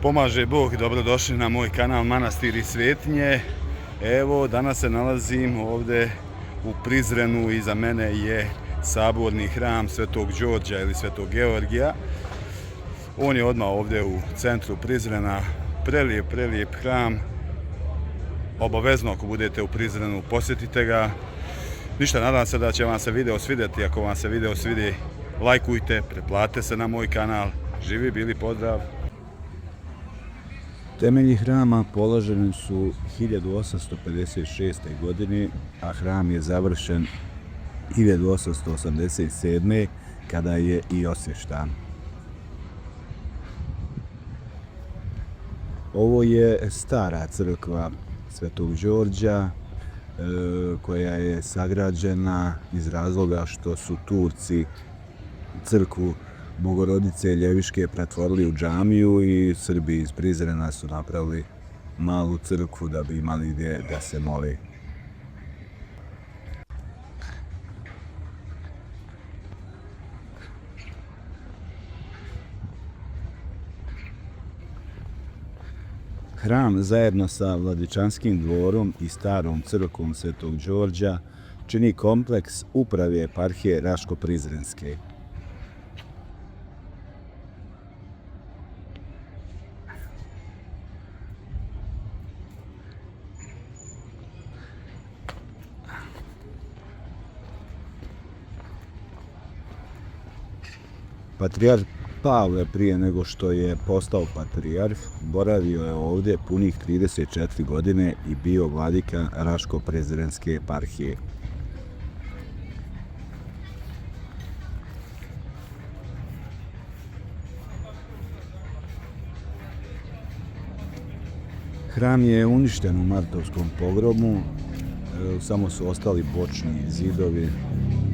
Pomaže Bog, dobrodošli na moj kanal Manastir i Svetinje. Evo, danas se nalazim ovdje u Prizrenu, iza mene je saborni hram Svetog Đorđa ili Svetog Georgija. On je odmah ovdje u centru Prizrena, prelijep hram. Obavezno ako budete u Prizrenu posjetite ga. Ništa, nadam se da će vam se video svidjeti. Ako vam se video svidi, lajkujte, pretplatite se na moj kanal. Živi bili, pozdrav! Temelji hrama položeni su 1856. godine, a hram je završen 1887. kada je i osvještan. Ovo je stara crkva Svetog Đorđa koja je sagrađena iz razloga što su Turci crkvu Bogorodice Ljeviške pretvorili u džamiju i Srbi iz Prizrena su napravili malu crkvu da bi imali gdje da se moli. Hram zajedno sa Vladičanskim dvorom i starom crkvom Svetog Đorđa čini kompleks uprave eparhije Raško-Prizrenske. Patrijarh Pavle prije nego što je postao patrijarh boravio je ovdje punih 34 godine i bio vladika Raško-Prizrenske eparhije. Hram je uništen u martovskom pogromu, samo su ostali bočni zidovi.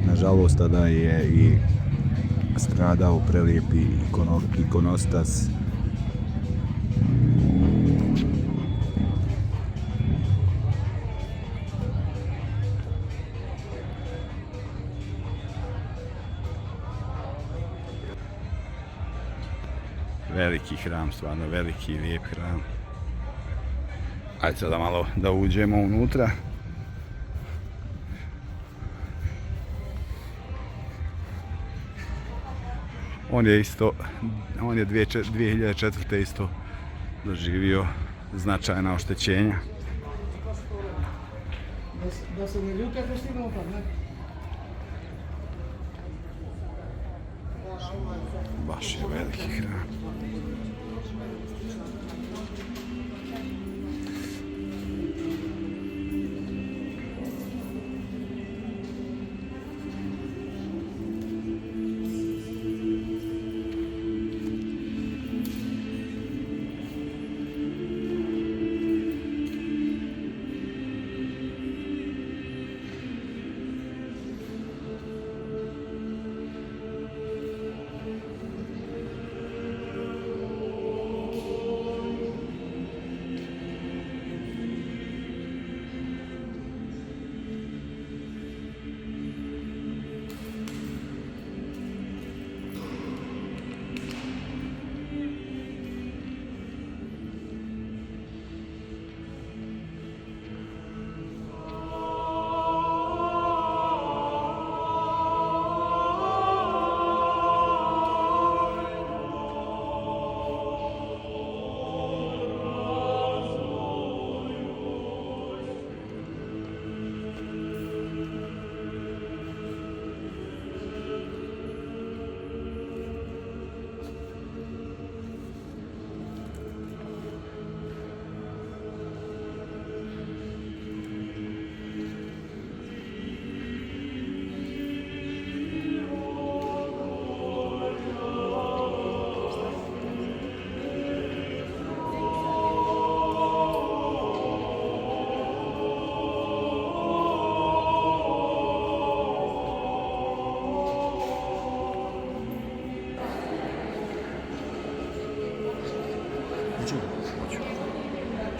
Nažalost, tada je i stradao prelijepi ikonostas. Veliki hram, stvarno veliki i lijep hram. Ajde sada malo da uđemo unutra. On je 2004. isto doživio značajna oštećenja. Baš je veliki hram.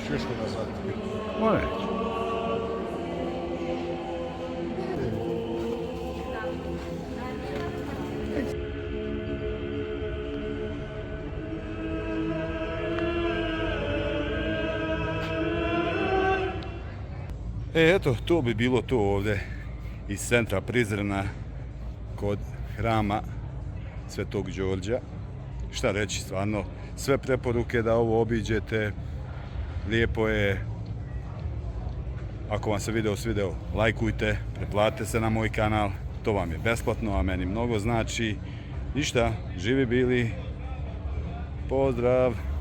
Češko nazad. Može. Eto, to bi bilo to ovdje iz centra Prizrena kod hrama Svetog Đorđa. Šta reći, stvarno, sve preporuke da ovo obiđete, lijepo je. Ako vam se video svideo, lajkujte, pretplatite se na moj kanal, to vam je besplatno, a meni mnogo znači. Ništa, živi bili, pozdrav!